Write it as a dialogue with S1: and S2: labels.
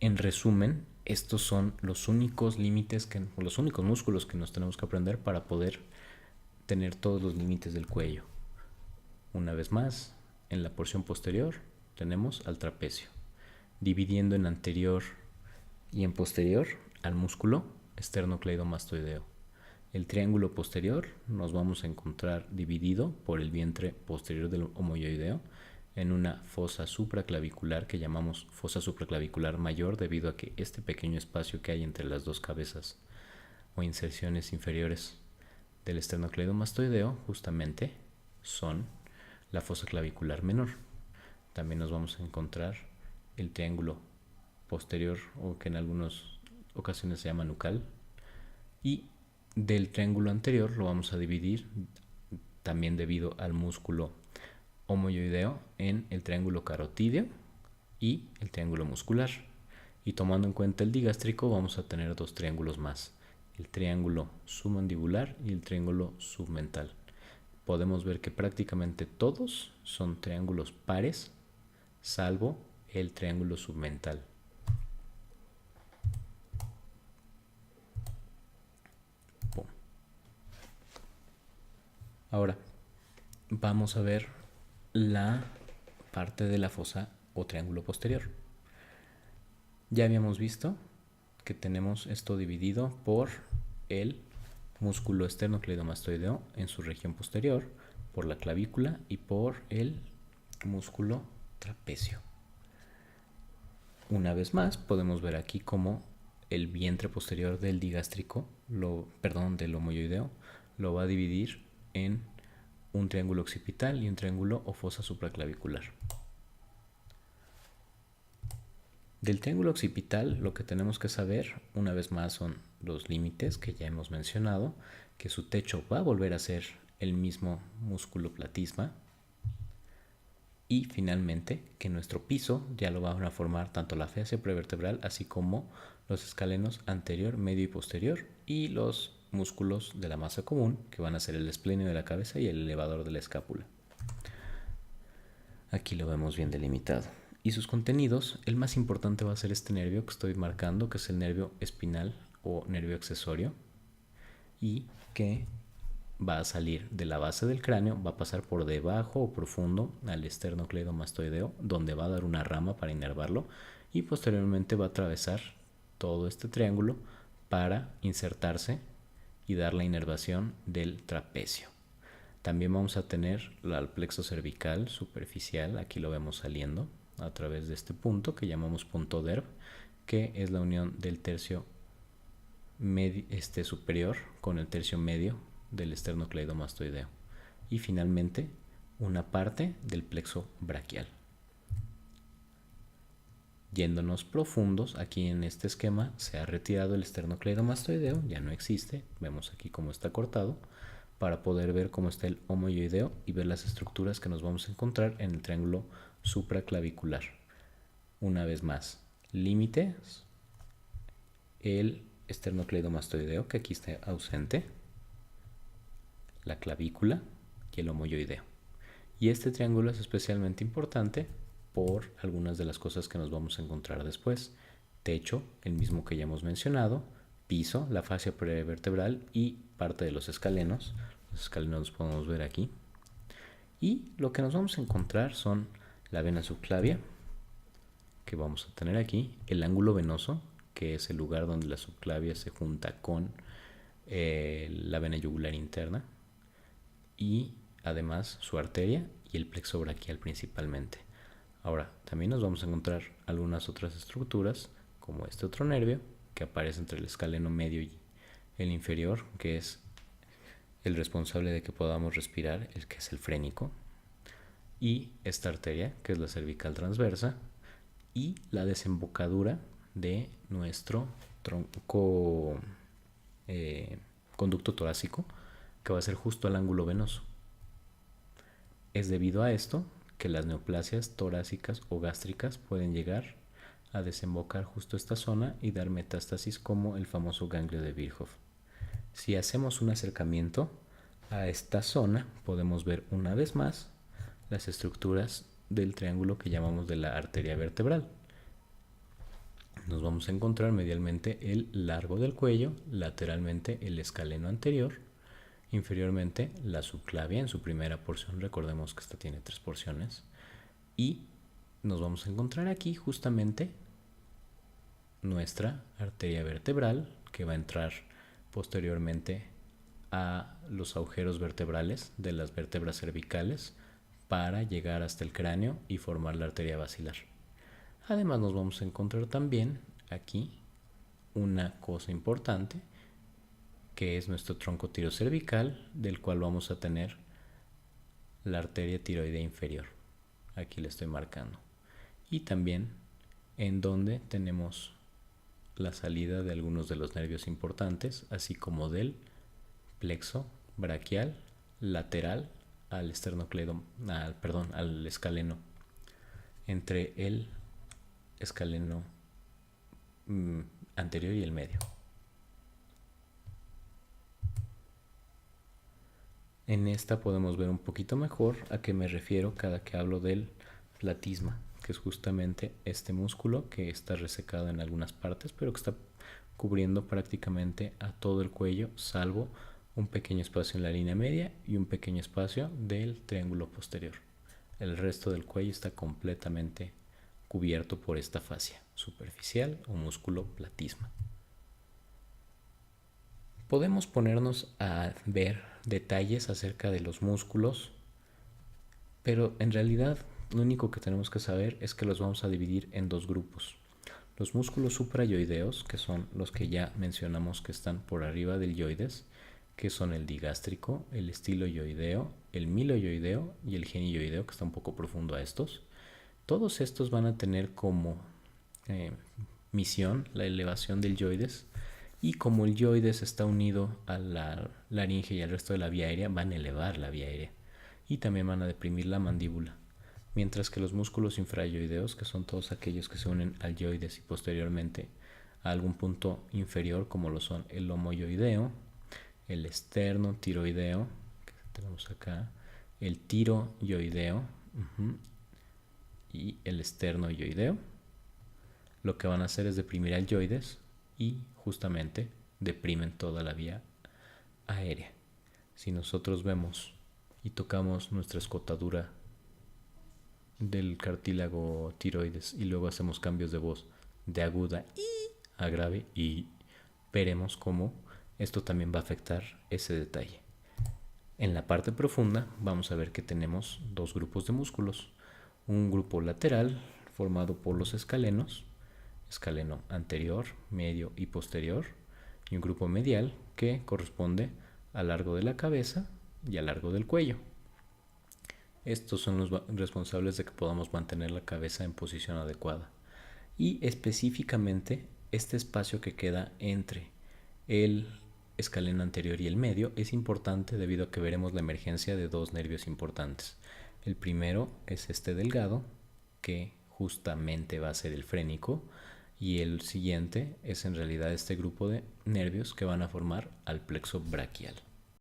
S1: En resumen, estos son los únicos límites, los únicos músculos que nos tenemos que aprender para poder tener todos los límites del cuello. Una vez más, en la porción posterior tenemos al trapecio, dividiendo en anterior y en posterior al músculo esternocleidomastoideo. El triángulo posterior nos vamos a encontrar dividido por el vientre posterior del homoyoideo en una fosa supraclavicular que llamamos fosa supraclavicular mayor, debido a que este pequeño espacio que hay entre las dos cabezas o inserciones inferiores del esternocleidomastoideo justamente son la fosa clavicular menor. También nos vamos a encontrar el triángulo posterior, o que en algunas ocasiones se llama nucal, y del triángulo anterior lo vamos a dividir también debido al músculo homoyoideo en el triángulo carotídeo y el triángulo muscular. Y tomando en cuenta el digástrico vamos a tener dos triángulos más, el triángulo submandibular y el triángulo submental. Podemos ver que prácticamente todos son triángulos pares, salvo el triángulo submental. Ahora vamos a ver la parte de la fosa o triángulo posterior. Ya habíamos visto que tenemos esto dividido por el músculo esternocleidomastoideo en su región posterior, por la clavícula y por el músculo trapecio. Una vez más podemos ver aquí cómo el vientre posterior del digástrico, del homoyoideo, lo va a dividir en un triángulo occipital y un triángulo o fosa supraclavicular. Del triángulo occipital lo que tenemos que saber una vez más son los límites que ya hemos mencionado, que su techo va a volver a ser el mismo músculo platisma, y finalmente que nuestro piso ya lo van a formar tanto la fascia prevertebral así como los escalenos anterior, medio y posterior, y los músculos de la masa común, que van a ser el esplenio de la cabeza y el elevador de la escápula. Aquí lo vemos bien delimitado. Y sus contenidos, el más importante va a ser este nervio que estoy marcando, que es el nervio espinal o nervio accesorio, y que va a salir de la base del cráneo, va a pasar por debajo o profundo al esternocleidomastoideo, donde va a dar una rama para inervarlo, y posteriormente va a atravesar todo este triángulo para insertarse y dar la inervación del trapecio. También vamos a tener el plexo cervical superficial, aquí lo vemos saliendo a través de este punto que llamamos punto DERV, que es la unión del tercio superior con el tercio medio del esternocleidomastoideo, y finalmente una parte del plexo braquial. Yéndonos profundos, aquí en este esquema se ha retirado el esternocleidomastoideo, ya no existe, vemos aquí cómo está cortado, para poder ver cómo está el homoyoideo y ver las estructuras que nos vamos a encontrar en el triángulo supraclavicular. Una vez más, límites, el esternocleidomastoideo, que aquí está ausente, la clavícula y el homoyoideo. Y este triángulo es especialmente importante por algunas de las cosas que nos vamos a encontrar después. Techo, el mismo que ya hemos mencionado, piso, la fascia prevertebral y parte de los escalenos. Los escalenos los podemos ver aquí. Y lo que nos vamos a encontrar son la vena subclavia, que vamos a tener aquí, el ángulo venoso, que es el lugar donde la subclavia se junta con la vena yugular interna, y además su arteria y el plexo braquial principalmente. Ahora, también nos vamos a encontrar algunas otras estructuras, como este otro nervio, que aparece entre el escaleno medio y el inferior, que es el responsable de que podamos respirar, el que es el frénico, y esta arteria, que es la cervical transversa, y la desembocadura de nuestro tronco conducto torácico, que va a ser justo al ángulo venoso. Es debido a esto que las neoplasias torácicas o gástricas pueden llegar a desembocar justo esta zona y dar metástasis, como el famoso ganglio de Virchow. Si hacemos un acercamiento a esta zona, podemos ver una vez más las estructuras del triángulo que llamamos de la arteria vertebral. Nos nos vamos a encontrar medialmente el largo del cuello, lateralmente el escaleno anterior, inferiormente la subclavia en su primera porción. Recordemos que esta tiene 3 porciones. Y nos vamos a encontrar aquí justamente nuestra arteria vertebral, que va a entrar posteriormente a los agujeros vertebrales de las vértebras cervicales para llegar hasta el cráneo y formar la arteria basilar. Además nos vamos a encontrar también aquí una cosa importante, que es nuestro tronco tirocervical, del cual vamos a tener la arteria tiroidea inferior. Aquí le estoy marcando. Y también en donde tenemos la salida de algunos de los nervios importantes, así como del plexo braquial lateral al al escaleno, entre el escaleno anterior y el medio. En esta podemos ver un poquito mejor a qué me refiero cada que hablo del platisma, que es justamente este músculo que está resecado en algunas partes, pero que está cubriendo prácticamente a todo el cuello, salvo un pequeño espacio en la línea media y un pequeño espacio del triángulo posterior. El resto del cuello está completamente cubierto por esta fascia superficial o músculo platisma. Podemos ponernos a ver detalles acerca de los músculos, pero en realidad lo único que tenemos que saber es que los vamos a dividir en 2 grupos. Los músculos suprayoideos, que son los que ya mencionamos que están por arriba del yoides, que son el digástrico, el estiloyoideo, el miloyoideo y el genioideo, que está un poco profundo a estos. Todos estos van a tener como misión la elevación del yoides, y como el yoides está unido a la laringe y al resto de la vía aérea, van a elevar la vía aérea y también van a deprimir la mandíbula. Mientras que los músculos infrayoideos, que son todos aquellos que se unen al yoides y posteriormente a algún punto inferior, como lo son el homoyoideo, el esternotiroideo, que tenemos acá, el tiroyoideo y el esternoyoideo, lo que van a hacer es deprimir al yoides y justamente deprimen toda la vía aérea. Si nosotros vemos y tocamos nuestra escotadura del cartílago tiroides y luego hacemos cambios de voz de aguda y a grave, y veremos cómo esto también va a afectar ese detalle. En la parte profunda vamos a ver que tenemos 2 grupos de músculos. Un grupo lateral formado por los escalenos, escaleno anterior, medio y posterior, y un grupo medial que corresponde al largo de la cabeza y al largo del cuello. Estos son los responsables de que podamos mantener la cabeza en posición adecuada. Y específicamente este espacio que queda entre el escaleno anterior y el medio es importante debido a que veremos la emergencia de 2 nervios importantes. El primero es este delgado, que justamente va a ser el frénico, y el siguiente es en realidad este grupo de nervios que van a formar al plexo braquial.